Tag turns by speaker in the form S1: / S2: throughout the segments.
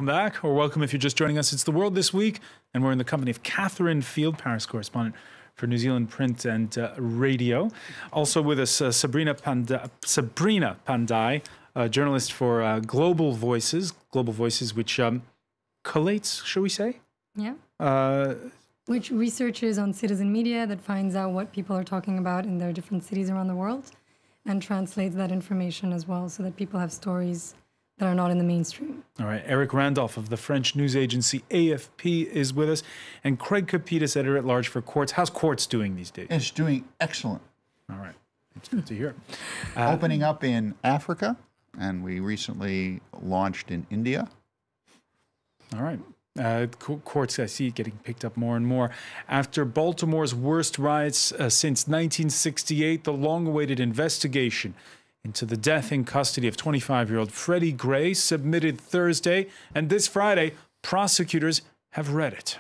S1: welcome back, or welcome if you're just joining us. It's The World This Week, and we're in the company of Catherine Field, Paris correspondent for New Zealand Print and Radio. Also with us, Sabrina Pandey, journalist for Global Voices, which collates, shall we say?
S2: Yeah. Which researches on citizen media that finds out what people are talking about in their different cities around the world and translates that information as well so that people have stories that are not in the mainstream. All
S1: right. Eric Randolph of the French news agency AFP is with us, and Craig Kapitas, editor-at-large for Quartz. How's Quartz doing these days?
S3: It's doing excellent.
S1: All right. It's good to hear.
S3: Opening up in Africa, and we recently launched in India.
S1: All right. Quartz, I see it getting picked up more and more. After Baltimore's worst riots since 1968, the long-awaited investigation into the death in custody of 25-year-old Freddie Gray submitted Thursday, and this Friday, prosecutors have read it.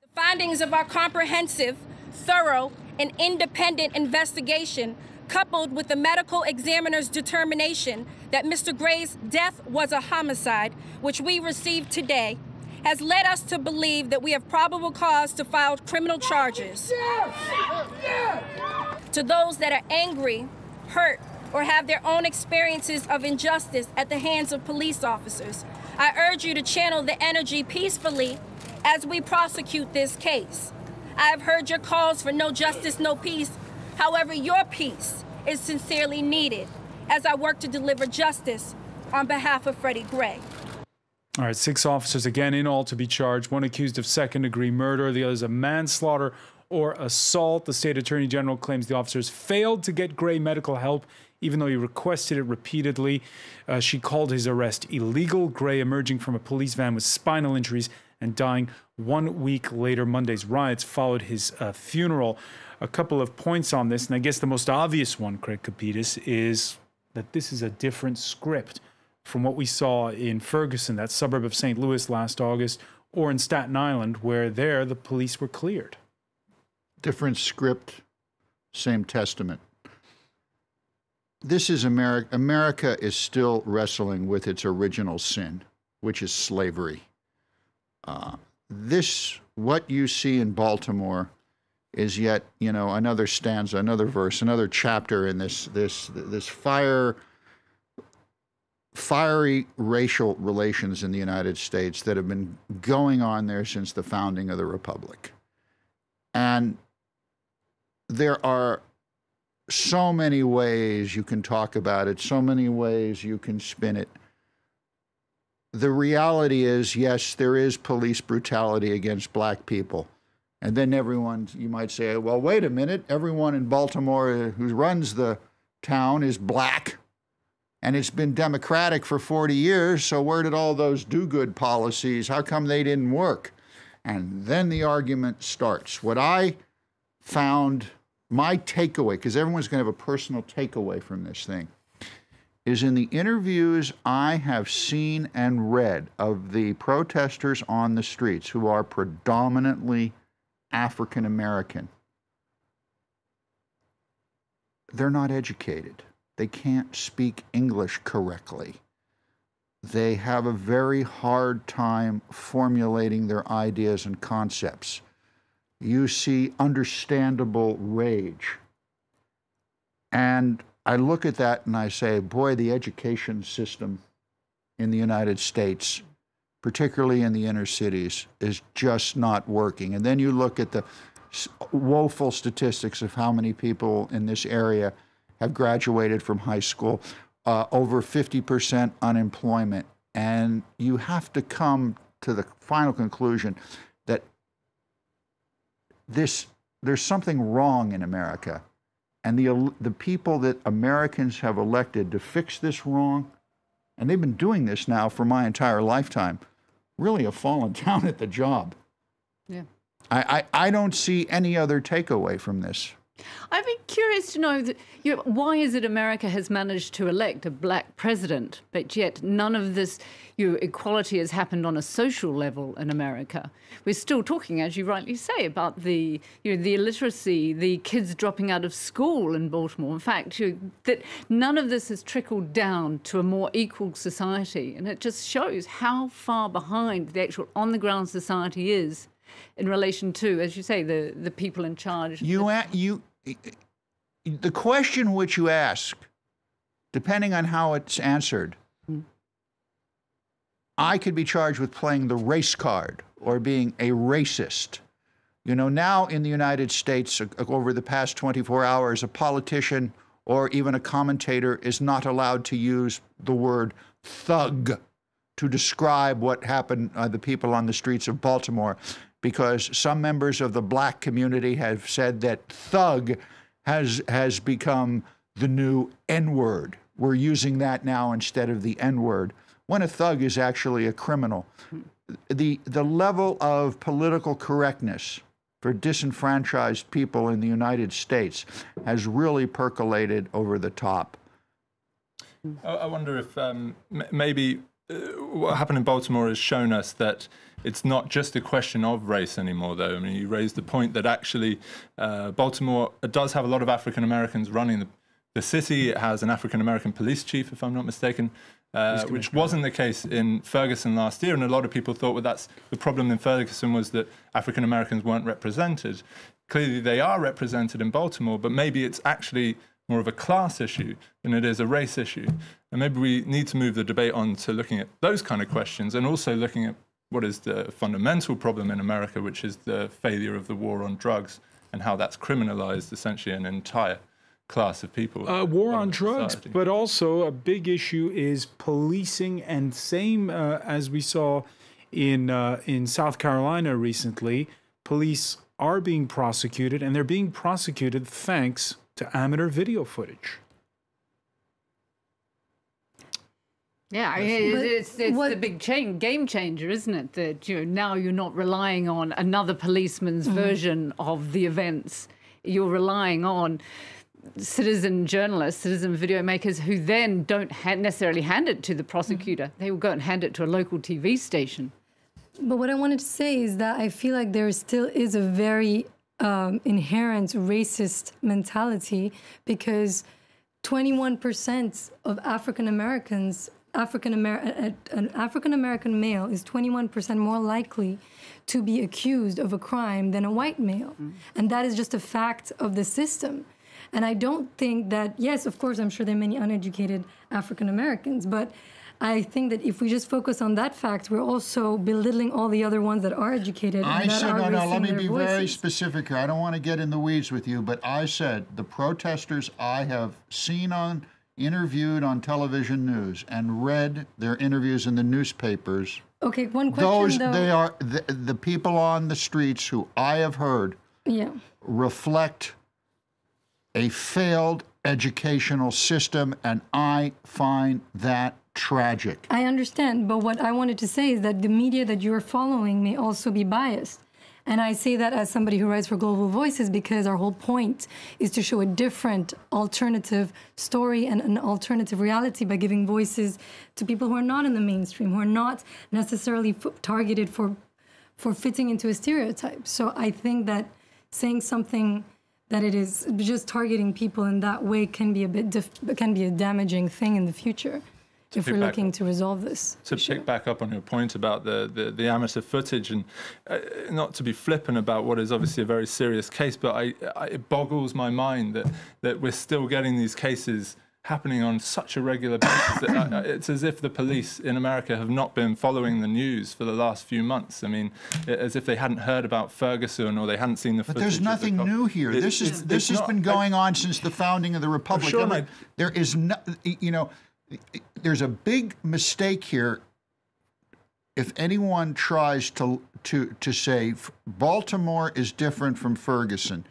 S4: The findings of our comprehensive, thorough, and independent investigation, coupled with the medical examiner's determination that Mr. Gray's death was a homicide, which we received today, has led us to believe that we have probable cause to file criminal charges. To those that are angry, hurt, or have their own experiences of injustice at the hands of police officers, I urge you to channel the energy peacefully as we prosecute this case. I have heard your calls for no justice, no peace. However, your peace is sincerely needed as I work to deliver justice on behalf of Freddie Gray.
S1: All right, 6 officers again in all to be charged, one accused of second-degree murder, the others of manslaughter or assault. The state attorney general claims the officers failed to get Gray medical help, even though he requested it repeatedly. She called his arrest illegal. Gray emerging from a police van with spinal injuries and dying 1 week later. Monday's riots followed his funeral. A couple of points on this, and I guess the most obvious one, Craig Kapitas, is that this is a different script from what we saw in Ferguson, that suburb of St. Louis last August, or in Staten Island, where there the police were cleared.
S3: Different script, same testament. This is America. America is still wrestling with its original sin, which is slavery. What you see in Baltimore is yet, another stanza, another verse, another chapter in this fiery racial relations in the United States that have been going on there since the founding of the Republic. And there are so many ways you can talk about it, so many ways you can spin it. The reality is, yes, there is police brutality against black people. And then everyone, you might say, well, wait a minute, everyone in Baltimore who runs the town is black, and it's been Democratic for 40 years, so where did all those do-good policies, how come they didn't work? And then the argument starts. What I found, my takeaway, because everyone's going to have a personal takeaway from this thing, is in the interviews I have seen and read of the protesters on the streets who are predominantly African American, they're not educated. They can't speak English correctly. They have a very hard time formulating their ideas and concepts. You see understandable rage. And I look at that and I say, boy, the education system in the United States, particularly in the inner cities, is just not working. And then you look at the woeful statistics of how many people in this area have graduated from high school, over 50% unemployment. And you have to come to the final conclusion that there's something wrong in America. And the people that Americans have elected to fix this wrong, and they've been doing this now for my entire lifetime, really have fallen down at the job.
S2: Yeah.
S3: I don't see any other takeaway from this.
S5: I'd be curious to know that, why is it America has managed to elect a black president, but yet none of this equality has happened on a social level in America? We're still talking, as you rightly say, about the the illiteracy, the kids dropping out of school in Baltimore. In fact, that none of this has trickled down to a more equal society, and it just shows how far behind the actual on-the-ground society is in relation to, as you say, the people in charge.
S3: The question which you ask, depending on how it's answered, I could be charged with playing the race card or being a racist. Now in the United States, over the past 24 hours, a politician or even a commentator is not allowed to use the word thug to describe what happened to the people on the streets of Baltimore, because some members of the black community have said that thug has become the new N-word. We're using that now instead of the N-word, when a thug is actually a criminal. The level of political correctness for disenfranchised people in the United States has really percolated over the top.
S6: I wonder if maybe what happened in Baltimore has shown us that it's not just a question of race anymore, though. I mean, you raised the point that actually Baltimore does have a lot of African Americans running the city. It has an African American police chief, if I'm not mistaken, which wasn't the case in Ferguson last year. And a lot of people thought, well, that's the problem in Ferguson, was that African Americans weren't represented. Clearly, they are represented in Baltimore, but maybe it's actually more of a class issue than it is a race issue. And maybe we need to move the debate on to looking at those kind of questions, and also looking at what is the fundamental problem in America, which is the failure of the war on drugs and how that's criminalized essentially an entire class of people.
S1: War on drugs, but also a big issue is policing, and same as we saw in South Carolina recently, police are being prosecuted, and they're being prosecuted thanks to amateur video footage.
S5: Yeah, it's the big game changer, isn't it? That now you're not relying on another policeman's version of the events. You're relying on citizen journalists, citizen video makers, who then don't necessarily hand it to the prosecutor. They will go and hand it to a local TV station.
S2: But what I wanted to say is that I feel like there still is a very inherent racist mentality, because 21% of African Americans, an African American male is 21% more likely to be accused of a crime than a white male. And that is just a fact of the system. And I don't think that, yes, of course, I'm sure there are many uneducated African Americans, but I think that if we just focus on that fact, we're also belittling all the other ones that are educated.
S3: I said, no, let me be very specific here. I don't want to get in the weeds with you, but I said the protesters I have seen interviewed on television news and read their interviews in the newspapers.
S2: Okay, one question, though.
S3: They are the people on the streets who I have heard reflect a failed educational system, and I find that tragic.
S2: I understand, but what I wanted to say is that the media that you're following may also be biased. And I say that as somebody who writes for Global Voices, because our whole point is to show a different alternative story and an alternative reality by giving voices to people who are not in the mainstream, who are not necessarily targeted for fitting into a stereotype. So I think that saying something that it is just targeting people in that way can be a damaging thing in the future, if we're looking to resolve this.
S6: To pick back up on your point about the amateur footage, and not to be flippant about what is obviously a very serious case, but it boggles my mind that we're still getting these cases happening on such a regular basis. It's as if the police in America have not been following the news for the last few months. I mean, as if they hadn't heard about Ferguson or they hadn't seen the footage.
S3: But there's nothing new here. This has been going on since the founding of the Republic.
S6: Sure, I mean,
S3: there is no, there's a big mistake here if anyone tries to say Baltimore is different from Ferguson.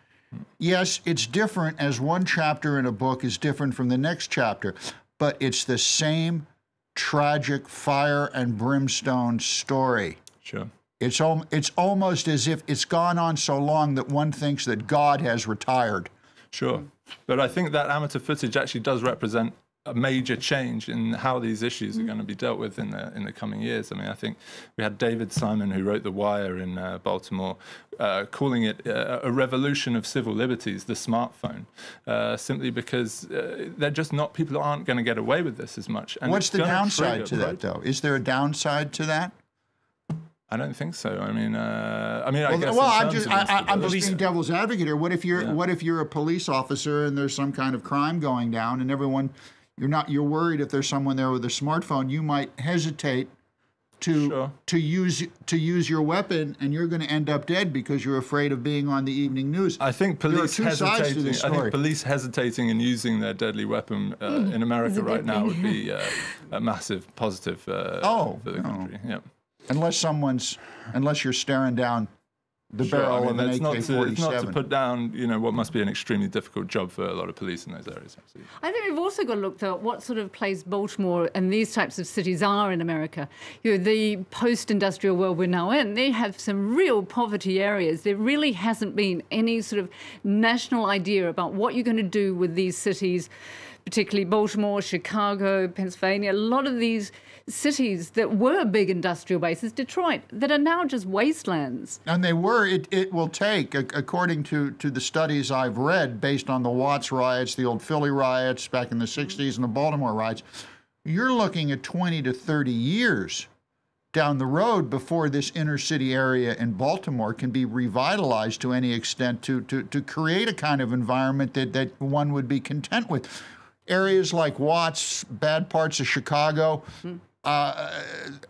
S3: Yes, it's different, as one chapter in a book is different from the next chapter, but it's the same tragic fire and brimstone story.
S6: Sure.
S3: It's almost as if it's gone on so long that one thinks that God has retired.
S6: Sure. But I think that amateur footage actually does represent a major change in how these issues are going to be dealt with in the coming years. I mean, I think we had David Simon, who wrote The Wire in Baltimore, calling it a revolution of civil liberties, the smartphone, simply because they're just not, people aren't going to get away with this as much. And
S3: what's the downside to that, though? Is there a downside to that?
S6: I don't think so. I mean, I guess.
S3: Well, I'm just being devil's advocate here. What if you're a police officer and there's some kind of crime going down, and everyone, you're worried if there's someone there with a smartphone, you might hesitate to use your weapon, and you're going to end up dead because you're afraid of being on the evening news.
S6: I think police hesitating. I think police hesitating and using their deadly weapon in America right now would be a massive positive for the country. Yeah. Unless you're staring down the barrel of an AK-47. It's not to put down, what must be an extremely difficult job for a lot of police in those areas. Absolutely.
S5: I think we've also got to look at what sort of place Baltimore and these types of cities are in America. The post-industrial world we're now in, they have some real poverty areas. There really hasn't been any sort of national idea about what you're going to do with these cities, particularly Baltimore, Chicago, Pennsylvania, a lot of these cities that were big industrial bases, Detroit, that are now just wastelands.
S3: And they were. It will take, according to the studies I've read, based on the Watts riots, the old Philly riots back in the 60s, and the Baltimore riots, you're looking at 20 to 30 years down the road before this inner city area in Baltimore can be revitalized to any extent to create a kind of environment that one would be content with. Areas like Watts, bad parts of Chicago,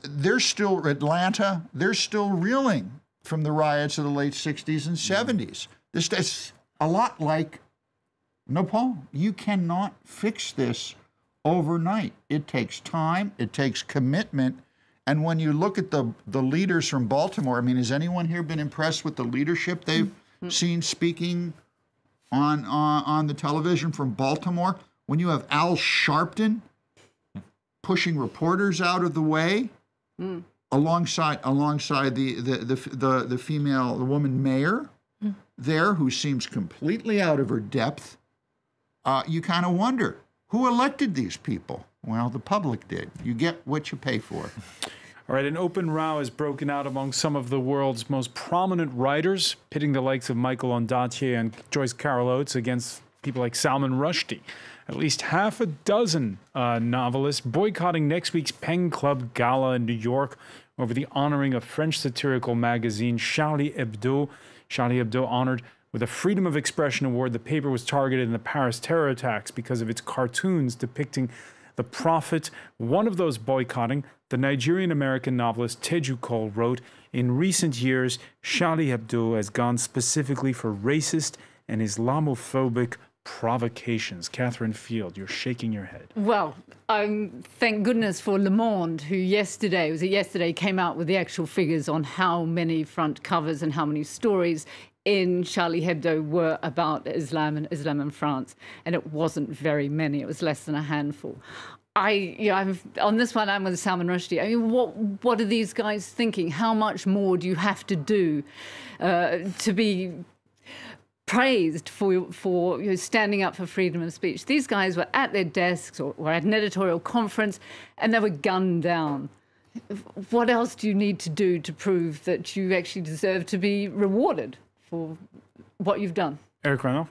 S3: they're still, Atlanta, they're still reeling from the riots of the late 60s and 70s. This is a lot like Nepal. You cannot fix this overnight. It takes time, it takes commitment. And when you look at the leaders from Baltimore, I mean, has anyone here been impressed with the leadership they've seen speaking on the television from Baltimore? When you have Al Sharpton pushing reporters out of the way, alongside the female, the woman mayor there, who seems completely out of her depth, you kind of wonder, who elected these people? Well, the public did. You get what you pay for.
S1: All right, an open row has broken out among some of the world's most prominent writers, pitting the likes of Michael Ondaatje and Joyce Carol Oates against people like Salman Rushdie. At least half a dozen novelists boycotting next week's Pen Club Gala in New York over the honoring of French satirical magazine Charlie Hebdo. Charlie Hebdo honored with a Freedom of Expression Award. The paper was targeted in the Paris terror attacks because of its cartoons depicting the prophet. One of those boycotting, the Nigerian-American novelist Teju Cole, wrote, "In recent years, Charlie Hebdo has gone specifically for racist and Islamophobic provocations." Catherine Field, you're shaking your head.
S5: Well, thank goodness for Le Monde, who yesterday came out with the actual figures on how many front covers and how many stories in Charlie Hebdo were about Islam and Islam in France, and it wasn't very many. It was less than a handful. On this one, I'm with Salman Rushdie. I mean, what are these guys thinking? How much more do you have to do to be praised for standing up for freedom of speech? These guys were at their desks or at an editorial conference, and they were gunned down. What else do you need to do to prove that you actually deserve to be rewarded for what you've done?
S1: Eric Randolph?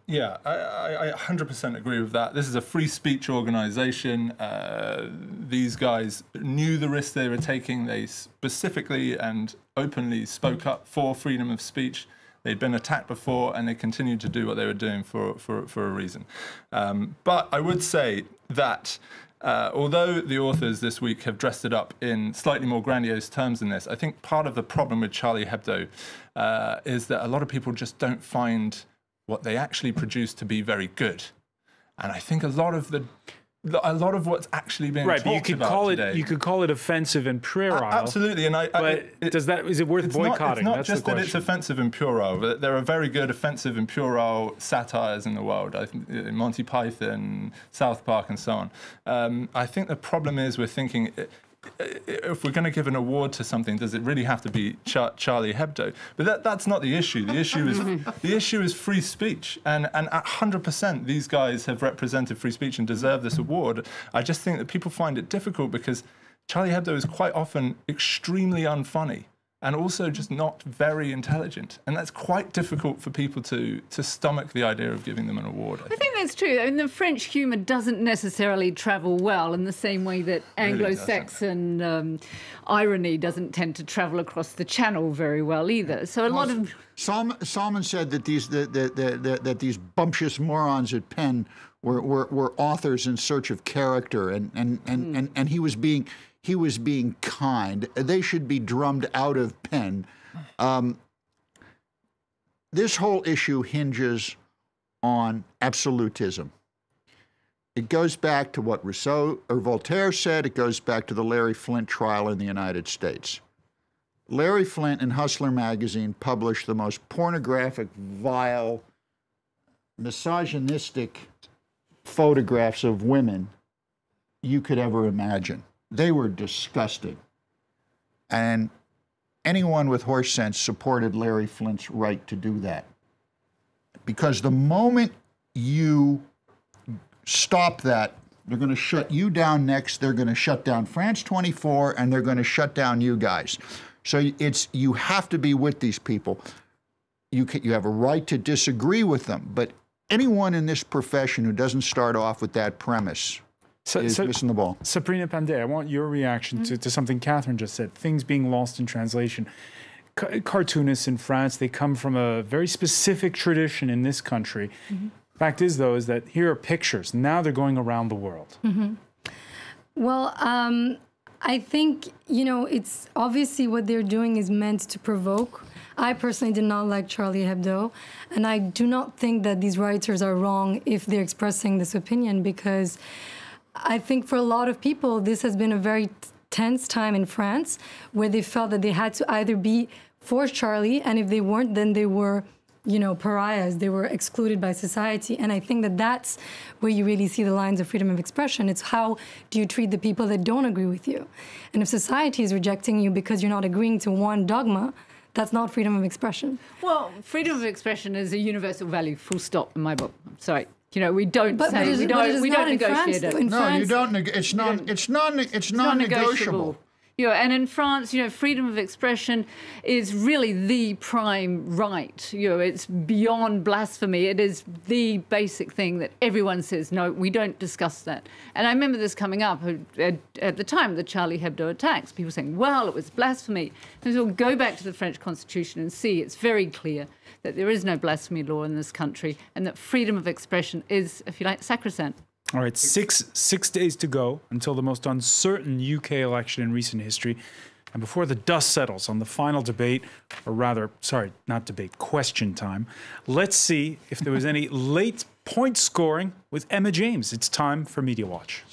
S6: Yeah, I 100% agree with that. This is a free speech organization. These guys knew the risk they were taking. They specifically and openly spoke up for freedom of speech. They'd been attacked before, and they continued to do what they were doing for a reason. But I would say that although the authors this week have dressed it up in slightly more grandiose terms than this, I think part of the problem with Charlie Hebdo is that a lot of people just don't find what they actually produce to be very good. And I think a lot of what's actually being talked about today.
S1: You could call it offensive and puerile.
S6: Absolutely, and
S1: is it worth boycotting?
S6: It's not just that it's offensive and puerile. There are very good offensive and puerile satires in the world. I think Monty Python, South Park, and so on. I think the problem is we're thinking if we're going to give an award to something, does it really have to be Charlie Hebdo? But that's not the issue. The issue is free speech, and at 100% these guys have represented free speech and deserve this award. I just think that people find it difficult because Charlie Hebdo is quite often extremely unfunny and also just not very intelligent. And that's quite difficult for people to stomach the idea of giving them an award.
S5: I think that's true. I mean, the French humour doesn't necessarily travel well in the same way that Anglo-Saxon irony doesn't tend to travel across the channel very well either. So a lot of...
S3: Salman said that these bumptious morons at Penn were authors in search of character, and he was being kind. They should be drummed out of Penn. This whole issue hinges on absolutism. It goes back to what Rousseau or Voltaire said. It goes back to the Larry Flynt trial in the United States. Larry Flynt in Hustler magazine published the most pornographic, vile, misogynistic photographs of women you could ever imagine. They were disgusting. And anyone with horse sense supported Larry Flynt's right to do that. Because the moment you stop that, they're going to shut you down next, they're going to shut down France 24, and they're going to shut down you guys. So you have to be with these people. You have a right to disagree with them, but anyone in this profession who doesn't start off with that premise is missing the ball.
S1: Sabrina Pandey, I want your reaction to something Catherine just said, things being lost in translation. Cartoonists in France, they come from a very specific tradition in this country. Fact is, though, is that here are pictures. Now they're going around the world.
S2: Well, I think, you know, it's obviously what they're doing is meant to provoke. I personally did not like Charlie Hebdo, and I do not think that these writers are wrong if they're expressing this opinion, because I think for a lot of people, this has been a very tense time in France where they felt that they had to either be for Charlie, and if they weren't, then they were, you know, pariahs. They were excluded by society. And I think that that's where you really see the lines of freedom of expression. It's how do you treat the people that don't agree with you? And if society is rejecting you because you're not agreeing to one dogma, that's not freedom of expression.
S5: Well, freedom of expression is a universal value, full stop, in my book. Sorry. You know, we don't say, we don't negotiate it.
S3: No, you don't. It's non-negotiable.
S5: You know, and in France, you know, freedom of expression is really the prime right. You know, it's beyond blasphemy. It is the basic thing that everyone says, no, we don't discuss that. And I remember this coming up at the time of the Charlie Hebdo attacks, people saying, well, it was blasphemy. And so go back to the French Constitution and see it's very clear that there is no blasphemy law in this country and that freedom of expression is, if you like, sacrosanct.
S1: All right, six days to go until the most uncertain UK election in recent history. And before the dust settles on the final debate, or rather, sorry, not debate, question time, let's see if there was any late point scoring with Emma James. It's time for Media Watch.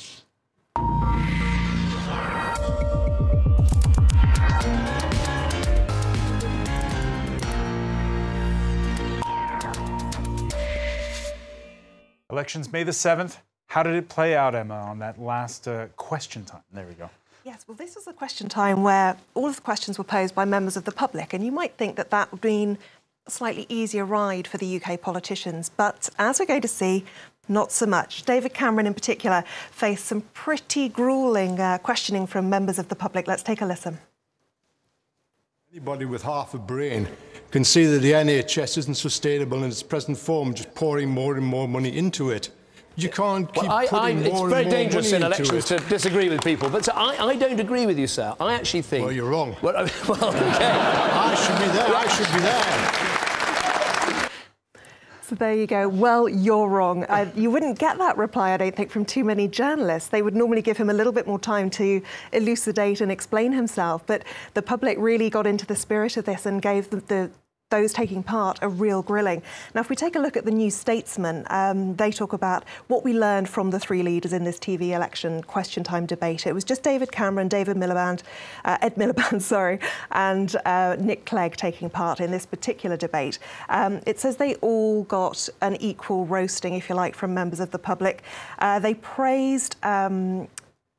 S1: Elections May the 7th. How did it play out, Emma, on that last question time? There we go.
S7: Yes, well, this was a question time where all of the questions were posed by members of the public, and you might think that that would mean a slightly easier ride for the UK politicians. But as we're going to see, not so much. David Cameron, in particular, faced some pretty gruelling questioning from members of the public. Let's take a listen.
S8: Anybody with half a brain can see that the NHS isn't sustainable in its present form, just pouring more and more money into it. You can't keep putting more and more money into it.
S9: It's very dangerous in elections to disagree with people, but I don't agree with you, sir. I actually think...
S8: Well, you're wrong.
S9: Well, okay.
S8: I should be there. I should be there.
S7: So there you go. Well, you're wrong. You wouldn't get that reply, I don't think, from too many journalists. They would normally give him a little bit more time to elucidate and explain himself. But the public really got into the spirit of this and gave those taking part a real grilling. Now, if we take a look at the New Statesman, they talk about what we learned from the three leaders in this TV election question time debate. It was just David Cameron, Ed Miliband, and Nick Clegg taking part in this particular debate. It says they all got an equal roasting, if you like, from members of the public. They praised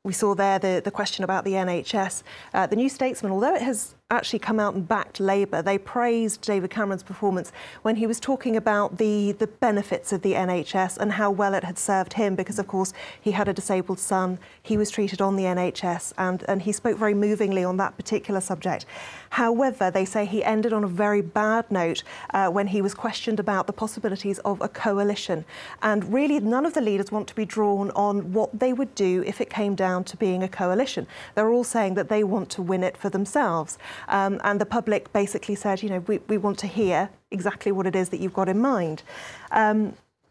S7: We saw there the question about the NHS. The New Statesman, although it has actually come out and backed Labour, they praised David Cameron's performance when he was talking about the benefits of the NHS and how well it had served him, because, of course, he had a disabled son. He was treated on the NHS, and he spoke very movingly on that particular subject. However, they say he ended on a very bad note when he was questioned about the possibilities of a coalition. And really, none of the leaders want to be drawn on what they would do if it came down to being a coalition. They're all saying that they want to win it for themselves. And the public basically said, you know, we want to hear exactly what it is that you've got in mind.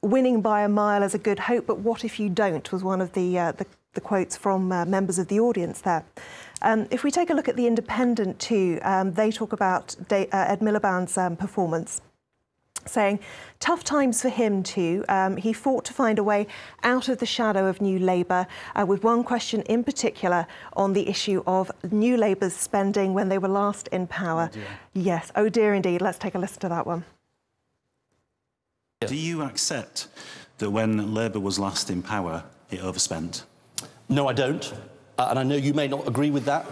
S7: Winning by a mile is a good hope, but what if you don't, was one of the quotes from members of the audience there. If we take a look at The Independent too, they talk about Ed Miliband's performance, saying, tough times for him too. He fought to find a way out of the shadow of New Labour, with one question in particular on the issue of New Labour's spending when they were last in power. Oh, yes, oh dear indeed. Let's take a listen to that one.
S10: Do you accept that when Labour was last in power, it overspent?
S9: No, I don't. And I know you may not agree with that.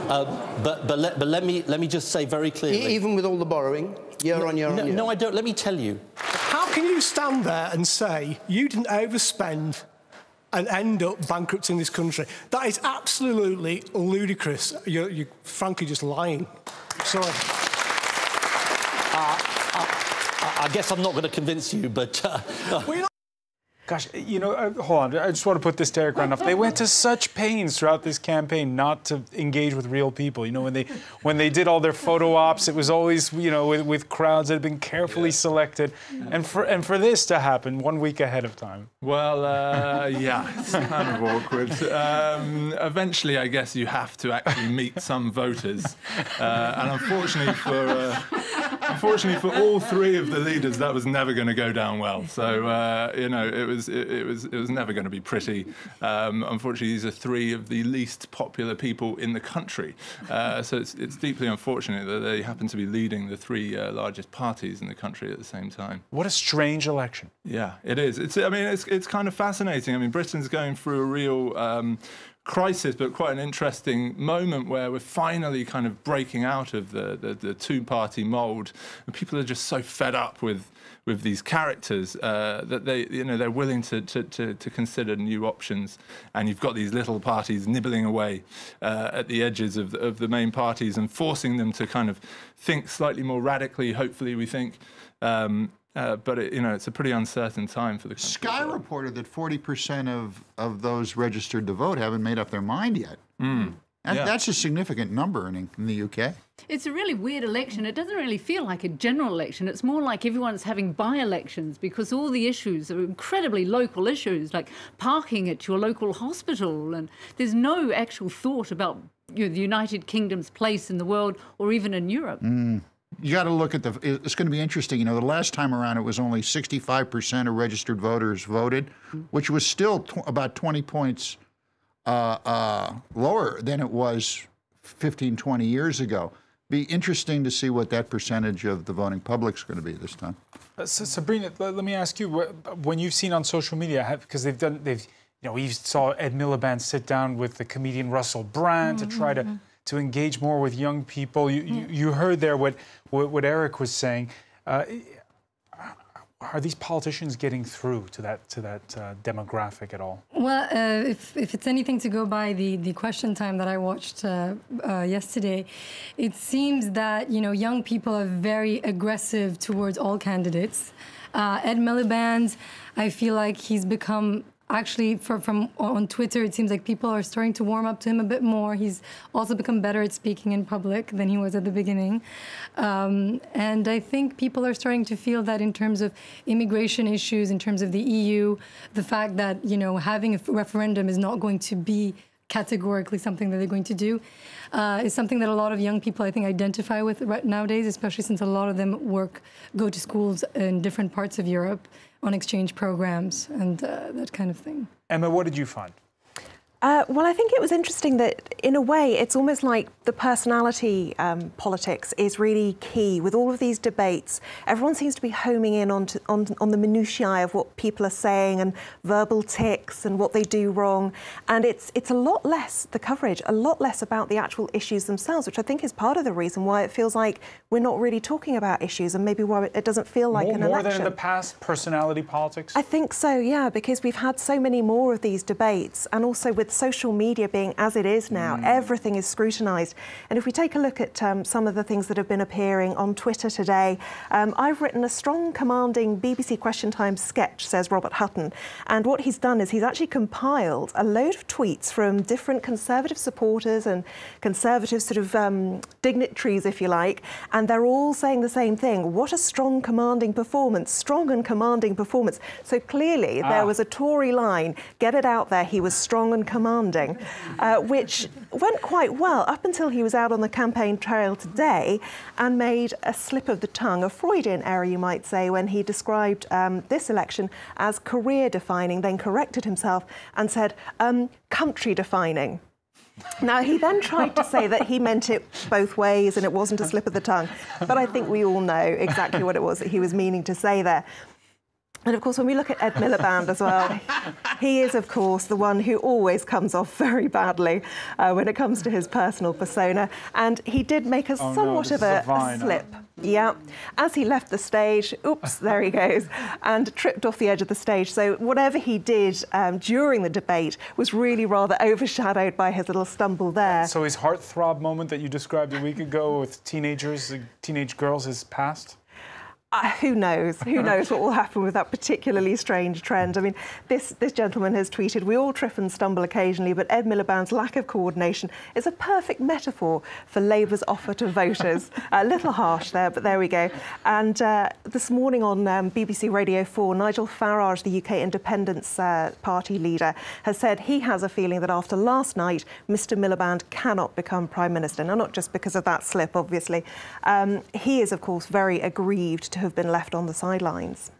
S9: But let me just say very clearly...
S11: Even with all the borrowing, year on year on year?
S9: No, I don't. Let me tell you.
S12: How can you stand there and say you didn't overspend and end up bankrupting this country? That is absolutely ludicrous. You're frankly just lying. Sorry.
S9: I guess I'm not going to convince you, but...
S1: Gosh, you know, hold on. I just want to put this to Eric Randolph. They went to such pains throughout this campaign not to engage with real people. You know, when they did all their photo ops, it was always, you know, with crowds that had been carefully selected, and for this to happen 1 week ahead of time.
S6: Well, yeah, it's kind of awkward. Eventually, I guess you have to actually meet some voters, and unfortunately for all three of the leaders, that was never going to go down well. So you know, it was never going to be pretty. Unfortunately, these are three of the least popular people in the country. So it's deeply unfortunate that they happen to be leading the three largest parties in the country at the same time.
S1: What a strange election.
S6: Yeah, it is. It's kind of fascinating. I mean, Britain's going through a real crisis, but quite an interesting moment where we're finally kind of breaking out of the two-party mould, and people are just so fed up with these characters that they're willing to consider new options. And you've got these little parties nibbling away at the edges of the main parties and forcing them to kind of think slightly more radically, hopefully, we think. But it's a pretty uncertain time for the country.
S3: Sky reported that 40% of those registered to vote haven't made up their mind yet.
S6: Mm.
S3: Yeah. That's a significant number in the UK.
S5: It's a really weird election. It doesn't really feel like a general election. It's more like everyone's having by-elections, because all the issues are incredibly local issues, like parking at your local hospital, and there's no actual thought about the United Kingdom's place in the world or even in Europe.
S3: Mm. You got to look at it's going to be interesting. You know, the last time around it was only 65% of registered voters voted, which was still about 20 points lower than it was 15, 20 years ago. Be interesting to see what that percentage of the voting public's going to be this time.
S1: So Sabrina, let me ask you, when you've seen on social media, because we saw Ed Miliband sit down with the comedian Russell Brand to try to engage more with young people. You heard there what Eric was saying. Are these politicians getting through to that demographic at all?
S2: Well, if it's anything to go by the question time that I watched yesterday, it seems that young people are very aggressive towards all candidates. Ed Miliband, I feel like he's become. Actually, from on Twitter, it seems like people are starting to warm up to him a bit more. He's also become better at speaking in public than he was at the beginning. And I think people are starting to feel that in terms of immigration issues, in terms of the EU, the fact that, having a referendum is not going to be categorically something that they're going to do, is something that a lot of young people, I think, identify with right nowadays, especially since a lot of them go to schools in different parts of Europe on exchange programs and that kind of thing.
S1: Emma, what did you find?
S7: Well, I think it was interesting that, in a way, it's almost like the personality politics is really key. With all of these debates, everyone seems to be homing in on the minutiae of what people are saying and verbal tics and what they do wrong. And it's a lot less, the coverage, a lot less about the actual issues themselves, which I think is part of the reason why it feels like we're not really talking about issues, and maybe why it doesn't feel like an election.
S1: More than in the past, personality politics?
S7: I think so, yeah, because we've had so many more of these debates, and also with social media being as it is now, everything is scrutinised. And if we take a look at some of the things that have been appearing on Twitter today, I've written a strong, commanding BBC Question Time sketch, says Robert Hutton, and what he's done is he's actually compiled a load of tweets from different Conservative supporters and Conservative sort of dignitaries, if you like, and they're all saying the same thing. What a strong, commanding performance, strong and commanding performance. So clearly there was a Tory line, get it out there, he was strong and commanding, which went quite well up until he was out on the campaign trail today and made a slip of the tongue, a Freudian error you might say, when he described this election as career-defining, then corrected himself and said country-defining. Now, he then tried to say that he meant it both ways and it wasn't a slip of the tongue, but I think we all know exactly what it was that he was meaning to say there. And of course, when we look at Ed Miliband as well, he is, of course, the one who always comes off very badly when it comes to his personal persona. And he did make a somewhat of a slip. Yeah. As he left the stage, oops, there he goes, and tripped off the edge of the stage. So whatever he did during the debate was really rather overshadowed by his little stumble there.
S1: So his heartthrob moment that you described a week ago with teenagers, teenage girls, is past?
S7: Who knows? Who knows what will happen with that particularly strange trend? I mean, this gentleman has tweeted, we all trip and stumble occasionally, but Ed Miliband's lack of coordination is a perfect metaphor for Labour's offer to voters. A little harsh there, but there we go. And this morning on BBC Radio 4, Nigel Farage, the UK Independence Party leader, has said he has a feeling that after last night, Mr Miliband cannot become Prime Minister. Now, not just because of that slip, obviously. He is, of course, very aggrieved to have been left on the sidelines.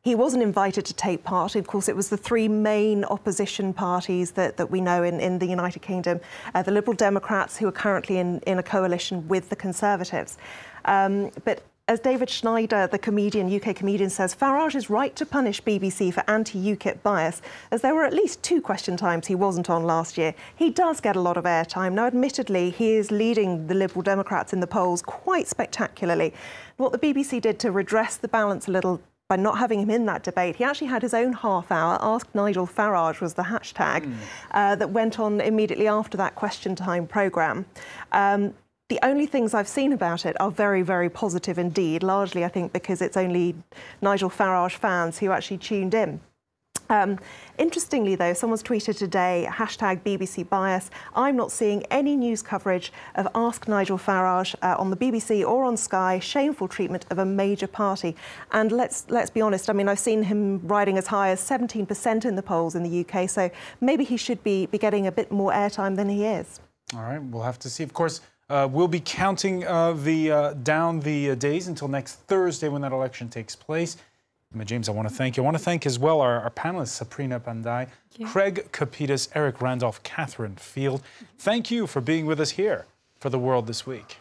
S7: He wasn't invited to take part. Of course, it was the three main opposition parties that we know in the United Kingdom, the Liberal Democrats, who are currently in a coalition with the Conservatives. But as David Schneider, the comedian, UK comedian, says, Farage is right to punish BBC for anti-UKIP bias, as there were at least 2 question times he wasn't on last year. He does get a lot of airtime. Now, admittedly, he is leading the Liberal Democrats in the polls quite spectacularly. What the BBC did to redress the balance a little by not having him in that debate, he actually had his own half hour. Ask Nigel Farage was the hashtag that went on immediately after that question time programme. The only things I've seen about it are very, very positive indeed, largely, I think, because it's only Nigel Farage fans who actually tuned in. Interestingly, though, someone's tweeted today, hashtag BBC bias. I'm not seeing any news coverage of Ask Nigel Farage on the BBC or on Sky, shameful treatment of a major party. And let's be honest, I mean, I've seen him riding as high as 17% in the polls in the UK, so maybe he should be getting a bit more airtime than he is.
S1: All right, we'll have to see. Of course, we'll be counting down the days until next Thursday when that election takes place. Emma James, I want to thank you. I want to thank as well our panelists, Sabrina Pandey, Craig Kapitas, Eric Randolph, Catherine Field. Thank you for being with us here for The World This Week.